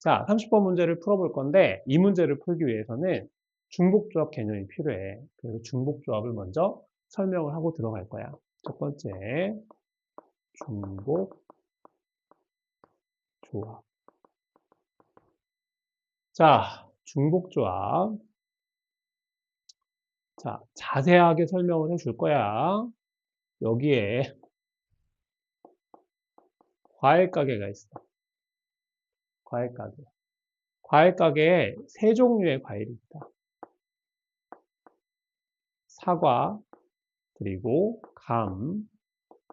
자, 30번 문제를 풀어볼 건데 이 문제를 풀기 위해서는 중복조합 개념이 필요해. 그래서 중복조합을 먼저 설명을 하고 들어갈 거야. 첫 번째, 중복조합. 자, 중복조합. 자, 자세하게 설명을 해줄 거야. 여기에 과일 가게가 있어. 과일 가게. 과일 가게에 세 종류의 과일이 있다. 사과, 그리고 감,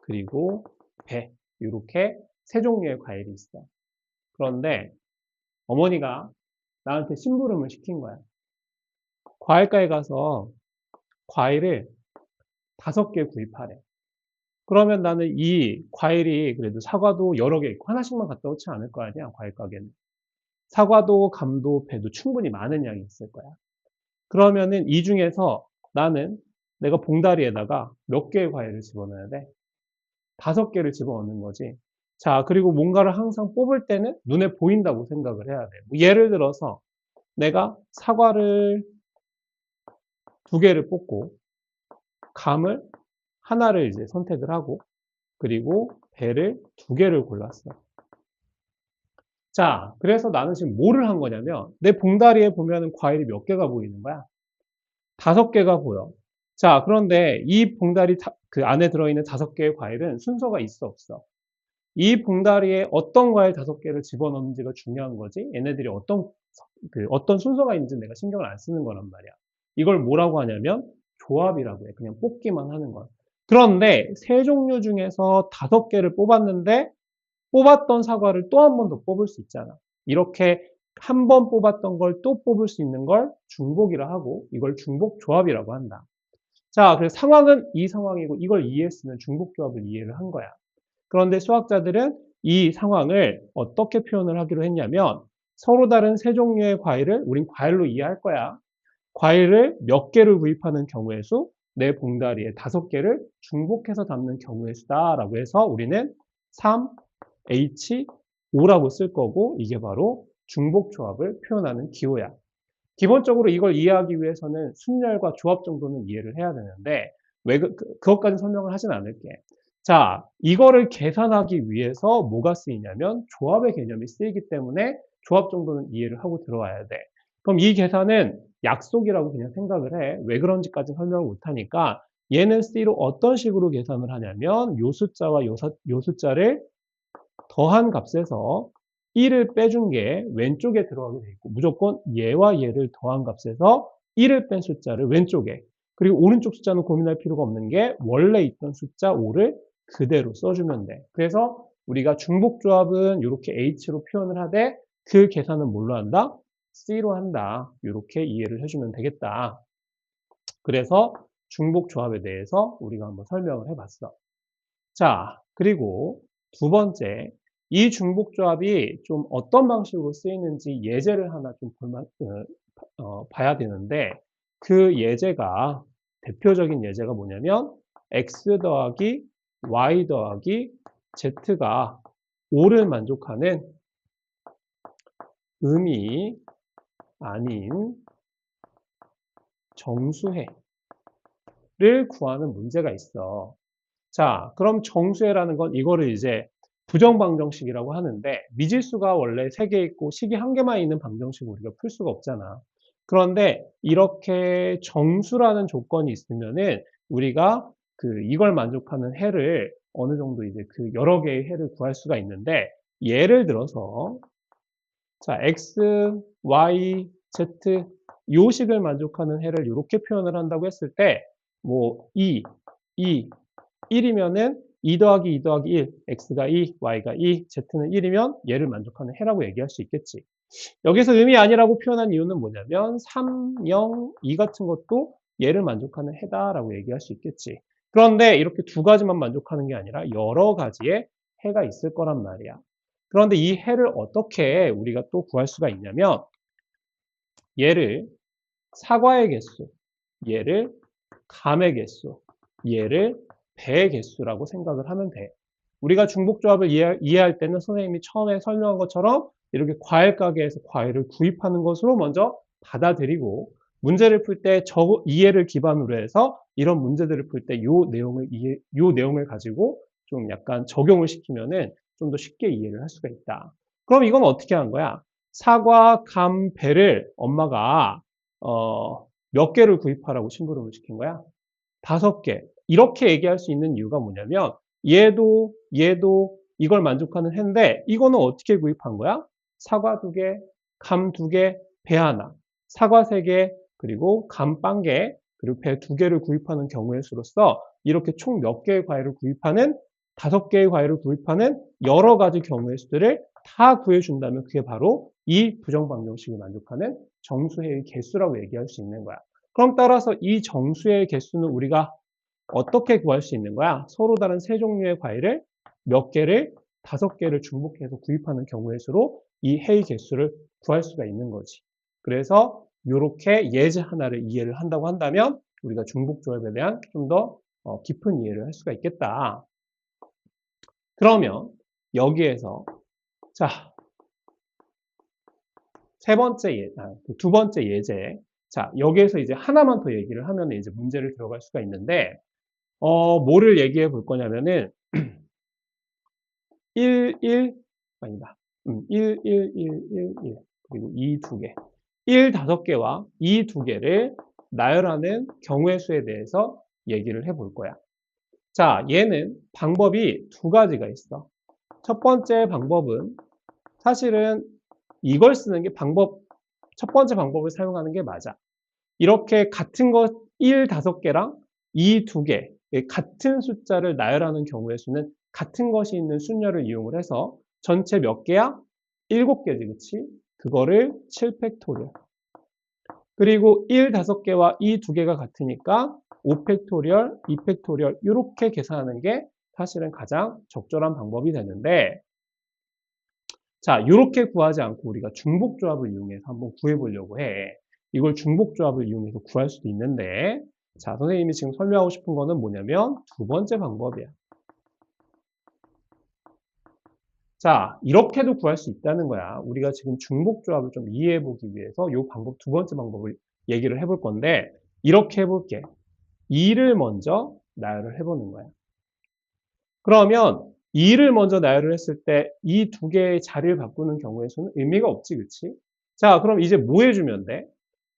그리고 배. 이렇게 세 종류의 과일이 있어. 그런데 어머니가 나한테 심부름을 시킨 거야. 과일가에 가서 과일을 5개 구입하래. 그러면 나는 이 과일이 그래도 사과도 여러 개 있고 하나씩만 갖다 놓지 않을 거 아니야, 과일 가게는. 사과도 감도 배도 충분히 많은 양이 있을 거야. 그러면은 이 중에서 나는 내가 봉다리에다가 몇 개의 과일을 집어넣어야 돼? 5개를 집어넣는 거지. 자, 그리고 뭔가를 항상 뽑을 때는 눈에 보인다고 생각을 해야 돼. 뭐 예를 들어서 내가 사과를 2개를 뽑고 감을 하나를 이제 선택을 하고 그리고 배를 2개를 골랐어. 자, 그래서 나는 지금 뭐를 한 거냐면 내 봉다리에 보면은 과일이 몇 개가 보이는 거야? 5개가 보여. 자, 그런데 이 봉다리 그 안에 들어있는 5개의 과일은 순서가 있어 없어? 이 봉다리에 어떤 과일 5개를 집어넣는지가 중요한 거지. 얘네들이 어떤 순서가 있는지 내가 신경을 안 쓰는 거란 말이야. 이걸 뭐라고 하냐면 조합이라고 해. 그냥 뽑기만 하는 거야. 그런데 세 종류 중에서 5개를 뽑았는데 뽑았던 사과를 또 한 번 더 뽑을 수 있잖아. 이렇게 한 번 뽑았던 걸 또 뽑을 수 있는 걸 중복이라 하고 이걸 중복조합이라고 한다. 자, 그래서 상황은 이 상황이고 이걸 이해했으면 중복조합을 이해를 한 거야. 그런데 수학자들은 이 상황을 어떻게 표현을 하기로 했냐면 서로 다른 세 종류의 과일을 우린 과일로 이해할 거야. 과일을 몇 개를 구입하는 경우의 수, 내 봉다리에 5개를 중복해서 담는 경우의 수다라고 해서 우리는 3H5라고 쓸 거고 이게 바로 중복조합을 표현하는 기호야. 기본적으로 이걸 이해하기 위해서는 순열과 조합 정도는 이해를 해야 되는데 왜 그것까지 설명을 하진 않을게. 자, 이거를 계산하기 위해서 뭐가 쓰이냐면 조합의 개념이 쓰이기 때문에 조합 정도는 이해를 하고 들어와야 돼. 그럼 이 계산은 약속이라고 그냥 생각을 해. 왜 그런지까지 설명을 못하니까 얘는 C로 어떤 식으로 계산을 하냐면 요 숫자와 요 숫자를 더한 값에서 1을 빼준 게 왼쪽에 들어가게 돼 있고 무조건 얘와 얘를 더한 값에서 1을 뺀 숫자를 왼쪽에 그리고 오른쪽 숫자는 고민할 필요가 없는 게 원래 있던 숫자 5를 그대로 써주면 돼. 그래서 우리가 중복조합은 이렇게 H로 표현을 하되 그 계산은 뭘로 한다? C로 한다. 이렇게 이해를 해주면 되겠다. 그래서 중복조합에 대해서 우리가 한번 설명을 해봤어. 자, 그리고 두 번째, 이 중복조합이 좀 어떤 방식으로 쓰이는지 예제를 하나 좀 봐야 되는데 그 예제가 대표적인 예제가 뭐냐면 x 더하기 y 더하기 z가 5를 만족하는 음이 아닌 정수해를 구하는 문제가 있어. 자, 그럼 정수해라는 건 이거를 이제 부정방정식이라고 하는데 미지수가 원래 3개 있고 식이 1개만 있는 방정식을 우리가 풀 수가 없잖아. 그런데 이렇게 정수라는 조건이 있으면은 우리가 이걸 만족하는 해를 어느 정도 이제 그 여러 개의 해를 구할 수가 있는데 예를 들어서 자, x, y, z 요 식을 만족하는 해를 이렇게 표현을 한다고 했을 때 뭐 2, 1이면은 2 더하기 2 더하기 1, x가 2, y가 2, z는 1이면 얘를 만족하는 해라고 얘기할 수 있겠지. 여기서 의미 아니라고 표현한 이유는 뭐냐면 3, 0, 2 같은 것도 얘를 만족하는 해다라고 얘기할 수 있겠지. 그런데 이렇게 두 가지만 만족하는 게 아니라 여러 가지의 해가 있을 거란 말이야. 그런데 이 해를 어떻게 우리가 또 구할 수가 있냐면 얘를 사과의 개수, 얘를 감의 개수, 얘를 배의 개수라고 생각을 하면 돼. 우리가 중복조합을 이해할 때는 선생님이 처음에 설명한 것처럼 이렇게 과일 가게에서 과일을 구입하는 것으로 먼저 받아들이고 문제를 풀 때 저 이해를 기반으로 해서 이런 문제들을 풀 때 요 내용을 가지고 좀 약간 적용을 시키면은 좀 더 쉽게 이해를 할 수가 있다. 그럼 이건 어떻게 한 거야? 사과, 감, 배를 엄마가 몇 개를 구입하라고 심부름을 시킨 거야? 5개. 이렇게 얘기할 수 있는 이유가 뭐냐면 얘도 이걸 만족하는 해인데 이거는 어떻게 구입한 거야? 사과 2개, 감 2개, 배 하나. 사과 3개, 그리고 감 1개, 그리고 배 2개를 구입하는 경우의 수로서 이렇게 총 몇 개의 과일을 구입하는 5개의 과일을 구입하는 여러 가지 경우의 수들을 다 구해준다면 그게 바로 이 부정방정식을 만족하는 정수의 개수라고 얘기할 수 있는 거야. 그럼 따라서 이 정수의 개수는 우리가 어떻게 구할 수 있는 거야? 서로 다른 세 종류의 과일을 몇 개를 5개를 중복해서 구입하는 경우의 수로 이 해의 개수를 구할 수가 있는 거지. 그래서 이렇게 예제 하나를 이해를 한다고 한다면 우리가 중복조합에 대한 좀 더 깊은 이해를 할 수가 있겠다. 그러면 여기에서 자, 두 번째 예제. 자, 여기에서 이제 하나만 더 얘기를 하면 이제 문제를 들어갈 수가 있는데, 뭐를 얘기해 볼 거냐면은, 1, 1, 아니다. 1, 1, 1, 1, 1. 그리고 2, 2개. 1, 5개와 2, 2개를 나열하는 경우의 수에 대해서 얘기를 해 볼 거야. 자, 얘는 방법이 2가지가 있어. 첫 번째 방법은 사실은 이걸 쓰는 게 첫 번째 방법을 사용하는 게 맞아. 이렇게 같은 것 1, 5개랑 2, 2개, 같은 숫자를 나열하는 경우의 수는 같은 것이 있는 순열을 이용을 해서 전체 몇 개야? 7개지, 그치? 그거를 7팩토리얼. 그리고 1, 5개와 2, 2개가 같으니까 5팩토리얼, 2팩토리얼 이렇게 계산하는 게 사실은 가장 적절한 방법이 되는데 자, 이렇게 구하지 않고 우리가 중복조합을 이용해서 한번 구해보려고 해. 이걸 중복조합을 이용해서 구할 수도 있는데 자, 선생님이 지금 설명하고 싶은 거는 뭐냐면 2번째 방법이야. 자, 이렇게도 구할 수 있다는 거야. 우리가 지금 중복조합을 좀 이해해보기 위해서 이 방법, 2번째 방법을 얘기를 해볼 건데 이렇게 해볼게. 2를 먼저 나열을 해보는 거야. 그러면 2를 먼저 나열을 했을 때 이 2개의 자리를 바꾸는 경우의 수는 의미가 없지, 그치? 자, 그럼 이제 뭐 해주면 돼?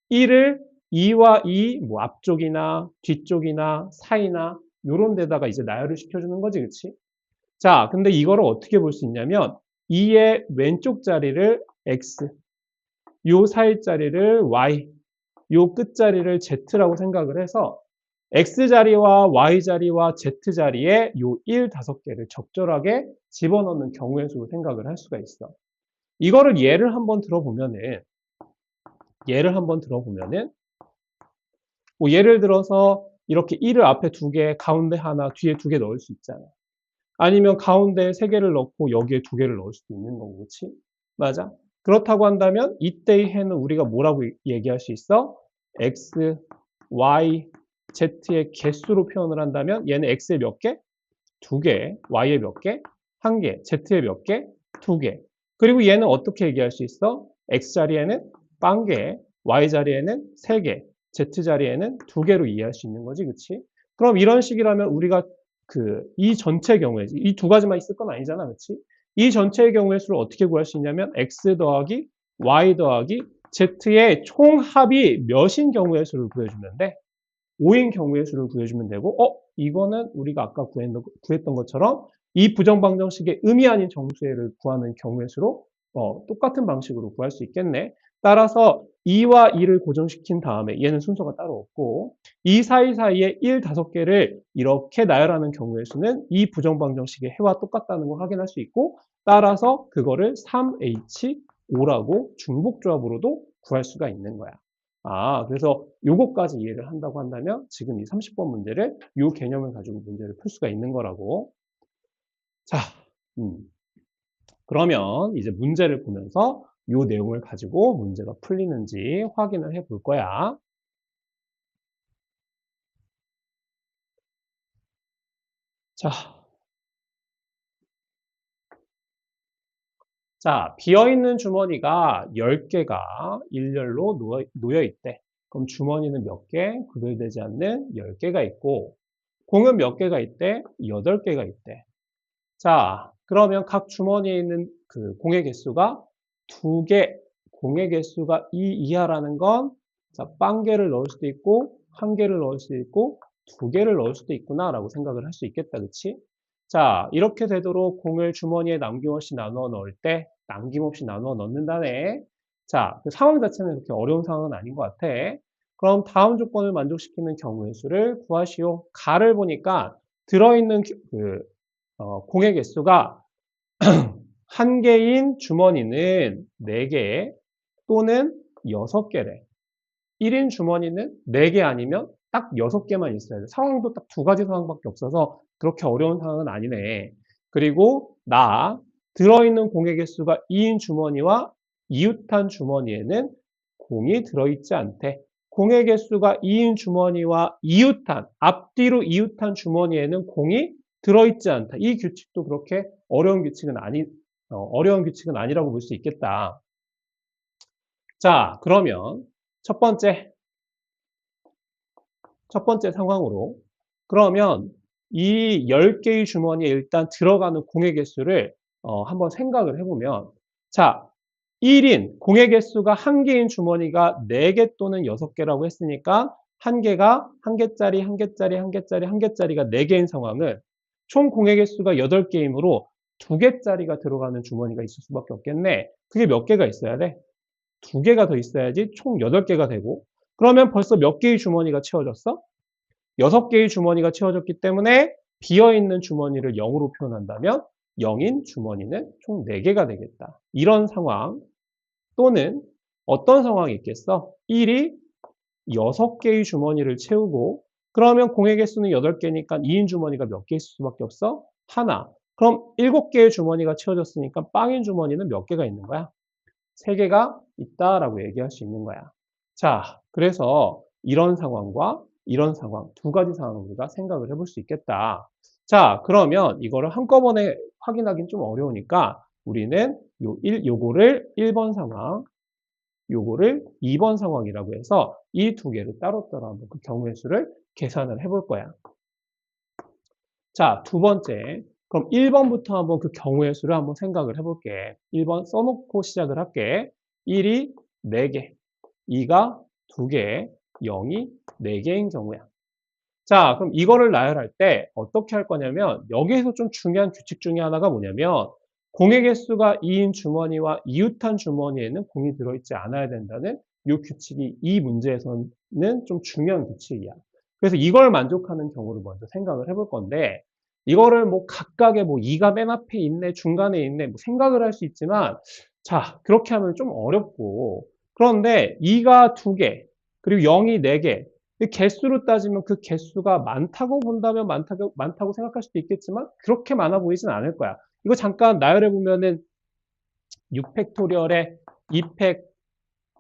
1을 2와 2, 뭐 앞쪽이나 뒤쪽이나 사이나 요런 데다가 이제 나열을 시켜주는 거지, 그치? 자, 근데 이거를 어떻게 볼 수 있냐면 2의 왼쪽 자리를 x, 요 사이 자리를 y, 요 끝 자리를 z라고 생각을 해서 X자리와 Y자리와 Z자리에 요 1, 5개를 적절하게 집어넣는 경우의 수로 생각을 할 수가 있어. 이거를 예를 한번 들어보면은, 뭐 예를 들어서 이렇게 1을 앞에 2개, 가운데 하나, 뒤에 2개 넣을 수 있잖아. 아니면 가운데 3개를 넣고 여기에 2개를 넣을 수도 있는 거고, 그치? 맞아? 그렇다고 한다면 이때의 해는 우리가 뭐라고 얘기할 수 있어? X, Y, Z의 개수로 표현을 한다면 얘는 X의 몇 개? 2개, Y의 몇 개? 1개, Z의 몇 개? 2개. 그리고 얘는 어떻게 얘기할 수 있어? X자리에는 1개, Y자리에는 3개, Z자리에는 2개로 이해할 수 있는 거지, 그치? 그럼 이런 식이라면 우리가 이 전체 경우에, 이 2가지만 있을 건 아니잖아, 그치? 이 전체의 경우의 수를 어떻게 구할 수 있냐면 X 더하기 Y 더하기 Z의 총합이 몇인 경우의 수를 구해주면 돼? 5인 경우의 수를 구해주면 되고, 이거는 우리가 아까 구했던 것처럼 이 부정방정식의 의미 아닌 정수를 구하는 경우의 수로 똑같은 방식으로 구할 수 있겠네. 따라서 2와 2를 고정시킨 다음에 얘는 순서가 따로 없고 이 사이사이에 1, 5개를 이렇게 나열하는 경우의 수는 이 부정방정식의 해와 똑같다는 걸 확인할 수 있고 따라서 그거를 3H5라고 중복조합으로도 구할 수가 있는 거야. 그래서 요거까지 이해를 한다고 한다면 지금 이 30번 문제를 요 개념을 가지고 문제를 풀 수가 있는 거라고. 자, 그러면 이제 문제를 보면서 요 내용을 가지고 문제가 풀리는지 확인을 해 볼 거야. 자, 자, 비어있는 주머니가 10개가 일렬로 놓여 있대. 그럼 주머니는 몇 개? 구별되지 않는 10개가 있고, 공은 몇 개가 있대? 8개가 있대. 자, 그러면 각 주머니에 있는 그 공의 개수가 2개, 공의 개수가 2 이하라는 건, 자, 빵개를 넣을 수도 있고, 1개를 넣을 수도 있고, 2개를 넣을 수도 있구나라고 생각을 할 수 있겠다, 그치? 자, 이렇게 되도록 공을 주머니에 남김없이 나누어 넣을 때, 남김없이 나누어 넣는다네. 자, 그 상황 자체는 그렇게 어려운 상황은 아닌 것 같아. 그럼 다음 조건을 만족시키는 경우의 수를 구하시오. 가를 보니까 들어있는 공의 개수가 한 개인 주머니는 4개 또는 6개래. 1인 주머니는 4개 아니면 딱 6개만 있어야 돼. 상황도 딱 2가지 상황밖에 없어서 그렇게 어려운 상황은 아니네. 그리고 들어있는 공의 개수가 2인 주머니와 이웃한 주머니에는 공이 들어있지 않대. 공의 개수가 2인 주머니와 앞뒤로 이웃한 주머니에는 공이 들어있지 않다. 이 규칙도 그렇게 어려운 규칙은 아니라고 볼 수 있겠다. 자, 그러면 첫 번째 상황으로 그러면 이 10개의 주머니에 일단 들어가는 공의 개수를 한번 생각을 해보면 자, 1인 공의 개수가 1개인 주머니가 4개 또는 6개라고 했으니까 1개가 1개짜리, 1개짜리, 1개짜리, 1개짜리가 4개인 상황은 총 공의 개수가 8개이므로 2개짜리가 들어가는 주머니가 있을 수밖에 없겠네. 그게 몇 개가 있어야 돼? 2개가 더 있어야지 총 8개가 되고 그러면 벌써 몇 개의 주머니가 채워졌어? 6개의 주머니가 채워졌기 때문에 비어있는 주머니를 0으로 표현한다면 0인 주머니는 총 4개가 되겠다. 이런 상황 또는 어떤 상황이 있겠어? 1이 6개의 주머니를 채우고 그러면 공의 개수는 8개니까 2인 주머니가 몇 개 있을 수밖에 없어? 하나. 그럼 7개의 주머니가 채워졌으니까 빵인 주머니는 몇 개가 있는 거야? 3개가 있다라고 얘기할 수 있는 거야. 자, 그래서 이런 상황과 이런 상황, 2가지 상황을 우리가 생각을 해볼 수 있겠다. 자, 그러면 이거를 한꺼번에 확인하기는 좀 어려우니까 우리는 요거를 1번 상황, 요거를 2번 상황이라고 해서 이 2개를 따로따로 한번 그 경우의 수를 계산을 해볼 거야. 자, 두 번째. 그럼 1번부터 한번 그 경우의 수를 한번 생각을 해볼게. 1번 써놓고 시작을 할게. 1이 4개, 2가 2개, 0이 4개인 경우야. 자, 그럼 이거를 나열할 때 어떻게 할 거냐면 여기에서 좀 중요한 규칙 중에 하나가 뭐냐면 공의 개수가 2인 주머니와 이웃한 주머니에는 공이 들어있지 않아야 된다는 이 규칙이 이 문제에서는 좀 중요한 규칙이야. 그래서 이걸 만족하는 경우를 먼저 생각을 해볼 건데 이거를 뭐 각각의 뭐 2가 맨 앞에 있네, 중간에 있네 뭐 생각을 할 수 있지만 자, 그렇게 하면 좀 어렵고 그런데 2가 2개, 그리고 0이 4개 개수로 따지면 그 개수가 많다고 본다면 많다고 생각할 수도 있겠지만 그렇게 많아 보이진 않을 거야. 이거 잠깐 나열해 보면은 6팩토리얼에 2팩,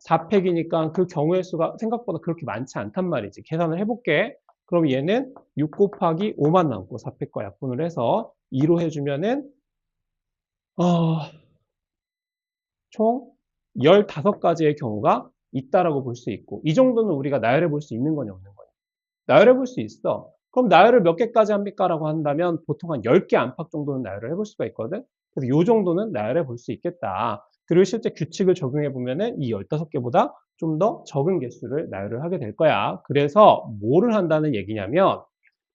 4팩이니까 그 경우의 수가 생각보다 그렇게 많지 않단 말이지. 계산을 해볼게. 그럼 얘는 6 곱하기 5만 남고 4팩과 약분을 해서 2로 해주면은 총 15가지의 경우가 있다라고 볼 수 있고 이 정도는 우리가 나열해 볼 수 있는 거냐 없는 거냐. 나열해 볼 수 있어. 그럼 나열을 몇 개까지 합니까? 라고 한다면 보통 한 10개 안팎 정도는 나열을 해볼 수가 있거든. 그래서 요 정도는 나열해 볼 수 있겠다. 그리고 실제 규칙을 적용해 보면은 이 15개보다 좀 더 적은 개수를 나열을 하게 될 거야. 그래서 뭐를 한다는 얘기냐면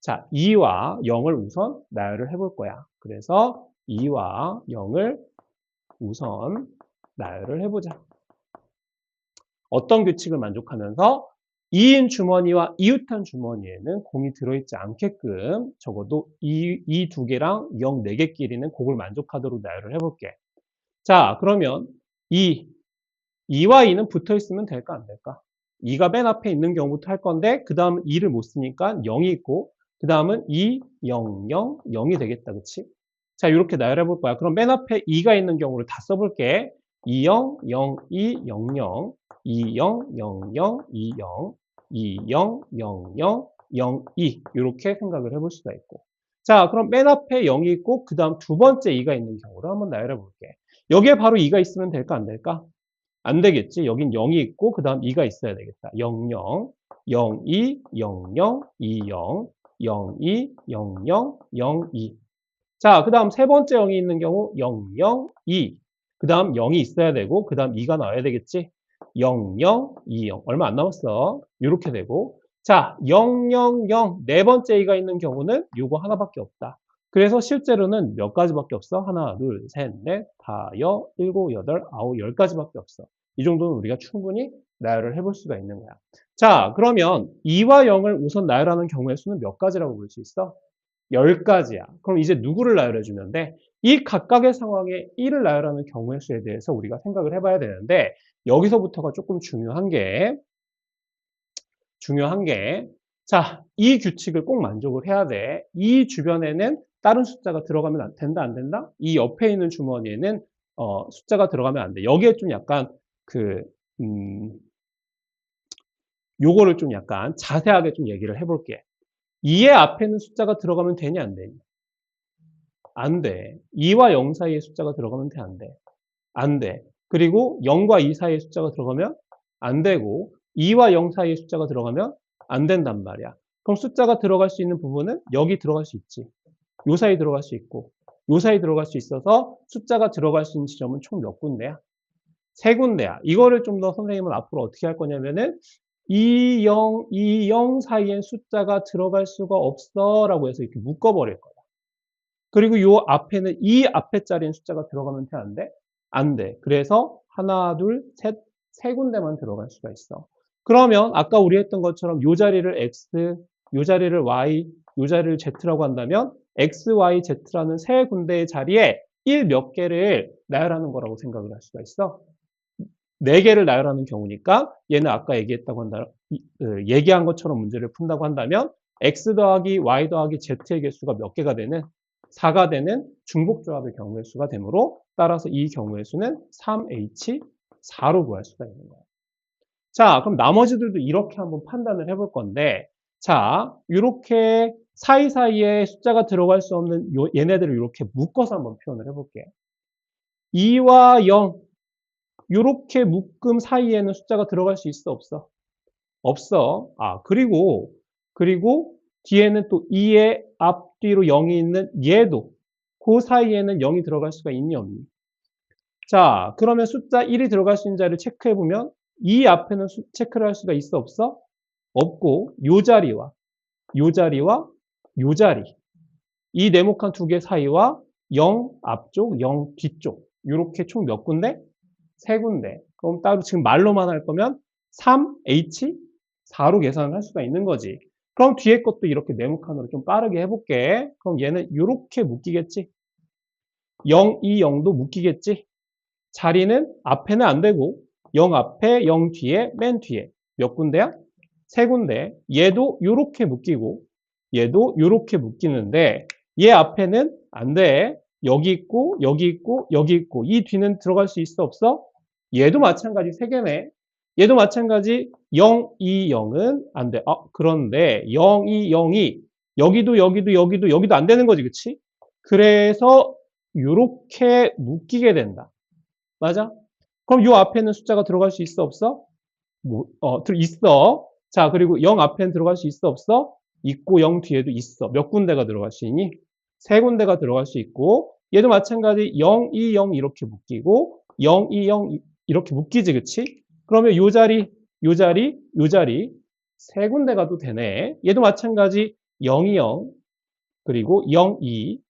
자, 2와 0을 우선 나열을 해볼 거야. 그래서 2와 0을 우선 나열을 해보자. 어떤 규칙을 만족하면서 2인 주머니와 이웃한 주머니에는 공이 들어있지 않게끔 적어도 이 2개랑 0, 4개끼리는 공을 만족하도록 나열을 해볼게. 자, 그러면 2와 2는 붙어 있으면 될까 안 될까? 2가 맨 앞에 있는 경우부터 할 건데 그 다음 2를 못 쓰니까 0이 있고 그 다음은 2, 0, 0, 0이 되겠다. 그치? 자, 이렇게 나열해 볼 거야. 그럼 맨 앞에 2가 있는 경우를 다 써볼게. 2, 0, 0, 2, 0, 0, 2, 0, 0, 0, 2, 0, 2, 0, 0, 0, 0, 2 이렇게 생각을 해볼 수가 있고 자, 그럼 맨 앞에 0이 있고 그 다음 두 번째 2가 있는 경우를 한번 나열해 볼게. 여기에 바로 2가 있으면 될까 안 될까? 안 되겠지. 여긴 0이 있고 그 다음 2가 있어야 되겠다. 00, 02, 00, 20, 02, 00, 02. 자, 그 다음 세 번째 0이 있는 경우 00, 2. 그 다음 0이 있어야 되고 그 다음 2가 나와야 되겠지. 00, 20. 얼마 안 남았어. 이렇게 되고. 자, 000, 네 번째 2가 있는 경우는 요거 하나밖에 없다. 그래서 실제로는 몇 가지밖에 없어? 하나, 둘, 셋, 넷, 다, 일곱, 여덟, 아홉, 열 가지밖에 없어. 이 정도는 우리가 충분히 나열을 해볼 수가 있는 거야. 자, 그러면 2와 0을 우선 나열하는 경우의 수는 몇 가지라고 볼 수 있어? 10가지야. 그럼 이제 누구를 나열해 주면 돼? 이 각각의 상황에 1을 나열하는 경우의 수에 대해서 우리가 생각을 해봐야 되는데 여기서부터가 조금 중요한 게 자, 이 규칙을 꼭 만족을 해야 돼. 이 주변에는 다른 숫자가 들어가면 된다, 안 된다? 이 옆에 있는 주머니에는 숫자가 들어가면 안 돼. 여기에 좀 약간 그 요거를 좀 약간 자세하게 좀 얘기를 해볼게. 2의 앞에는 숫자가 들어가면 되냐, 안 되냐? 안 돼. 2와 0 사이에 숫자가 들어가면 돼, 안 돼? 안 돼. 그리고 0과 2 사이에 숫자가 들어가면 안 되고 2와 0 사이에 숫자가 들어가면 안 된단 말이야. 그럼 숫자가 들어갈 수 있는 부분은 여기 들어갈 수 있지. 요 사이 들어갈 수 있고 요 사이 들어갈 수 있어서 숫자가 들어갈 수 있는 지점은 총 몇 군데야? 세 군데야. 이거를 좀 더 선생님은 앞으로 어떻게 할 거냐면은 2, 0 사이엔 숫자가 들어갈 수가 없어 라고 해서 이렇게 묶어버릴 거야. 그리고 요 앞에는 이 앞에 자리엔 숫자가 들어가면 돼, 안 돼? 안 돼. 그래서 하나, 둘, 셋, 세 군데만 들어갈 수가 있어. 그러면 아까 우리 했던 것처럼 요 자리를 X, 요 자리를 Y, 요 자리를 Z라고 한다면 X, Y, Z라는 세 군데의 자리에 1 몇 개를 나열하는 거라고 생각을 할 수가 있어. 4개를 나열하는 경우니까 얘는 아까 얘기했다고 한다, 얘기한 것처럼 문제를 푼다고 한다면 X 더하기 Y 더하기 Z의 개수가 몇 개가 되는 4가 되는 중복조합의 경우의 수가 되므로 따라서 이 경우의 수는 3H4로 구할 수가 있는 거예요. 자, 그럼 나머지들도 이렇게 한번 판단을 해볼 건데 자, 이렇게 사이사이에 숫자가 들어갈 수 없는 얘네들을 이렇게 묶어서 한번 표현을 해볼게. 2와 0 이렇게 묶음 사이에는 숫자가 들어갈 수 있어, 없어? 없어. 아, 그리고 뒤에는 또 2의 앞뒤로 0이 있는 얘도 그 사이에는 0이 들어갈 수가 있니, 없니? 자, 그러면 숫자 1이 들어갈 수 있는 자리를 체크해 보면 이 앞에는 체크를 할 수가 있어, 없어? 없고 요 자리와 요 자리와 요 자리 이 네모칸 두 개 사이와 0 앞쪽, 0 뒤쪽 이렇게 총 몇 군데? 세 군데. 그럼 따로 지금 말로만 할 거면 3H4로 계산을 할 수가 있는 거지. 그럼 뒤에 것도 이렇게 네모칸으로 좀 빠르게 해볼게. 그럼 얘는 이렇게 묶이겠지. 0, 2, 0도 묶이겠지. 자리는 앞에는 안 되고 0 앞에, 0 뒤에, 맨 뒤에. 몇 군데야? 세 군데. 얘도 이렇게 묶이고 얘도 이렇게 묶이는데 얘 앞에는 안 돼. 여기 있고 여기 있고 여기 있고 이 뒤는 들어갈 수 있어, 없어? 얘도 마찬가지 세 개네. 얘도 마찬가지 0, 2, 0은 안 돼. 그런데 0, 2, 0이 여기도 안 되는 거지, 그치? 그래서 이렇게 묶이게 된다. 맞아? 그럼 요 앞에는 숫자가 들어갈 수 있어, 없어? 있어. 자, 그리고 0 앞에는 들어갈 수 있어, 없어? 있고 0 뒤에도 있어. 몇 군데가 들어갈 수 있니? 세 군데가 들어갈 수 있고 얘도 마찬가지 0, 2, 0 이렇게 묶이고 0, 2, 0 이렇게 묶이지, 그치? 그러면 요 자리, 요 자리, 요 자리 세 군데 가도 되네. 얘도 마찬가지 0, 2, 0 그리고 0, 2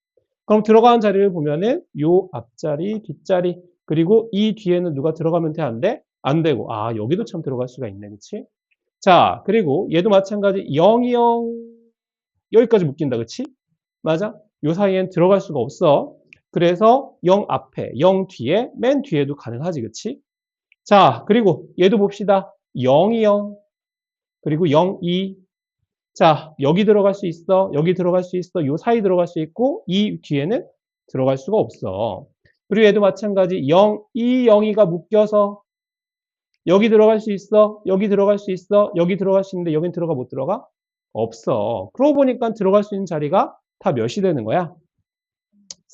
그럼 들어가는 자리를 보면은 요 앞자리, 뒷자리 그리고 이 뒤에는 누가 들어가면 돼, 안 돼? 안 되고 여기도 참 들어갈 수가 있네, 그치? 자, 그리고 얘도 마찬가지 0, 2, 0 여기까지 묶인다, 그치? 맞아? 요 사이엔 들어갈 수가 없어. 그래서 0 앞에, 0 뒤에, 맨 뒤에도 가능하지, 그치? 자, 그리고 얘도 봅시다. 0, 2, 0, 그리고 0, 2. 자, 여기 들어갈 수 있어. 여기 들어갈 수 있어. 요 사이 들어갈 수 있고, 이 뒤에는 들어갈 수가 없어. 그리고 얘도 마찬가지 0, 2, 0이가 묶여서 여기 들어갈 수 있어. 여기 들어갈 수 있어. 여기 들어갈 수 있는데 여긴 들어가 못 들어가? 없어. 그러고 보니까 들어갈 수 있는 자리가 다 몇이 되는 거야?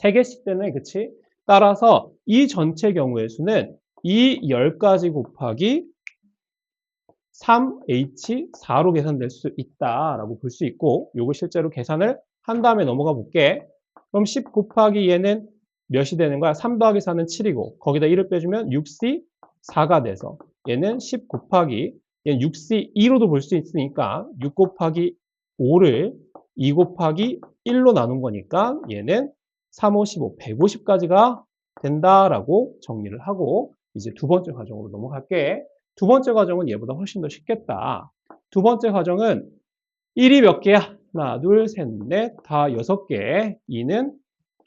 3개씩 되네, 그치? 따라서 이 전체 경우의 수는 이 10가지 곱하기 3H4로 계산될 수 있다라고 볼 수 있고, 요거 실제로 계산을 한 다음에 넘어가 볼게. 그럼 10 곱하기 얘는 몇이 되는 거야? 3 더하기 4는 7이고 거기다 1을 빼주면 6C4가 돼서 얘는 10 곱하기 얘는 6C2로도 볼 수 있으니까 6 곱하기 5를 2 곱하기 1로 나눈 거니까 얘는 3, 5, 15, 150까지가 된다라고 정리를 하고 이제 두 번째 과정으로 넘어갈게. 두 번째 과정은 얘보다 훨씬 더 쉽겠다. 두 번째 과정은 1이 몇 개야? 하나, 둘, 셋, 넷, 다 6개. 2는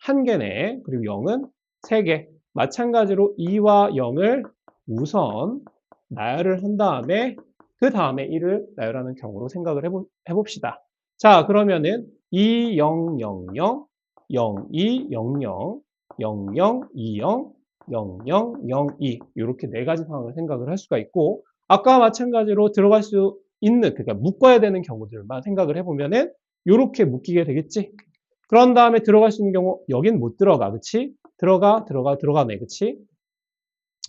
1개네. 그리고 0은 3개. 마찬가지로 2와 0을 우선 나열을 한 다음에 그 다음에 1을 나열하는 경우로 생각을 해봅시다. 자, 그러면은 2, 0, 0, 0, 0, 2, 0, 0, 0, 0, 2, 0, 0, 0, 0, 2 이렇게 네 가지 상황을 생각을 할 수가 있고 아까와 마찬가지로 들어갈 수 있는 그러니까 묶어야 되는 경우들만 생각을 해보면은 이렇게 묶이게 되겠지. 그런 다음에 들어갈 수 있는 경우 여긴 못 들어가, 그치? 들어가네, 그치?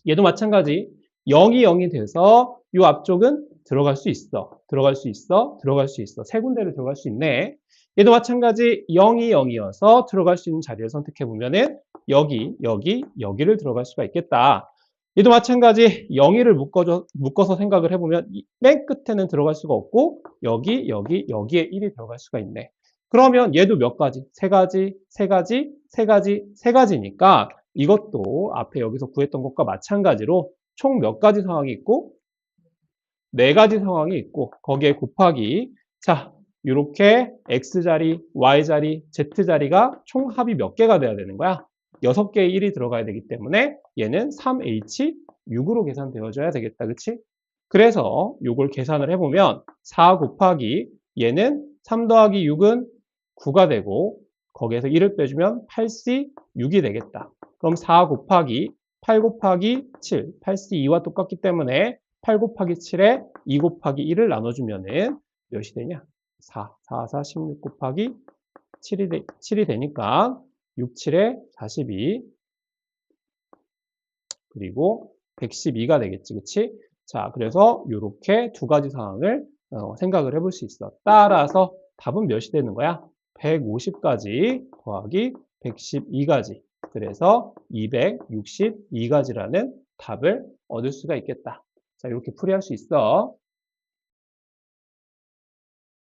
얘도 마찬가지 0이 0이 돼서 이 앞쪽은 들어갈 수 있어, 들어갈 수 있어, 들어갈 수 있어. 세 군데를 들어갈 수 있네. 얘도 마찬가지 0이 0이어서 들어갈 수 있는 자리를 선택해보면은 여기를 들어갈 수가 있겠다. 얘도 마찬가지 0, 1을 묶어서 생각을 해보면 맨 끝에는 들어갈 수가 없고 여기에 1이 들어갈 수가 있네. 그러면 얘도 몇 가지? 세 가지니까 이것도 앞에 여기서 구했던 것과 마찬가지로 총 몇 가지 상황이 있고 네 가지 상황이 있고 거기에 곱하기 자 이렇게 X자리, Y자리, Z자리가 총 합이 몇 개가 돼야 되는 거야? 6개의 1이 들어가야 되기 때문에 얘는 3H6으로 계산되어줘야 되겠다. 그치? 그래서 이걸 계산을 해보면 4 곱하기 얘는 3 더하기 6은 9가 되고 거기에서 1을 빼주면 8C6이 되겠다. 그럼 4 곱하기 8 곱하기 7, 8C2와 똑같기 때문에 8 곱하기 7에 2 곱하기 1을 나눠주면은 몇이 되냐? 4, 16 곱하기 7이 되니까 6, 7에 42 그리고 112가 되겠지, 그치? 자, 그래서 이렇게 두 가지 상황을 생각을 해볼 수 있어. 따라서 답은 몇이 되는 거야? 150가지 더하기 112가지. 그래서 262가지라는 답을 얻을 수가 있겠다. 자, 이렇게 풀이할 수 있어.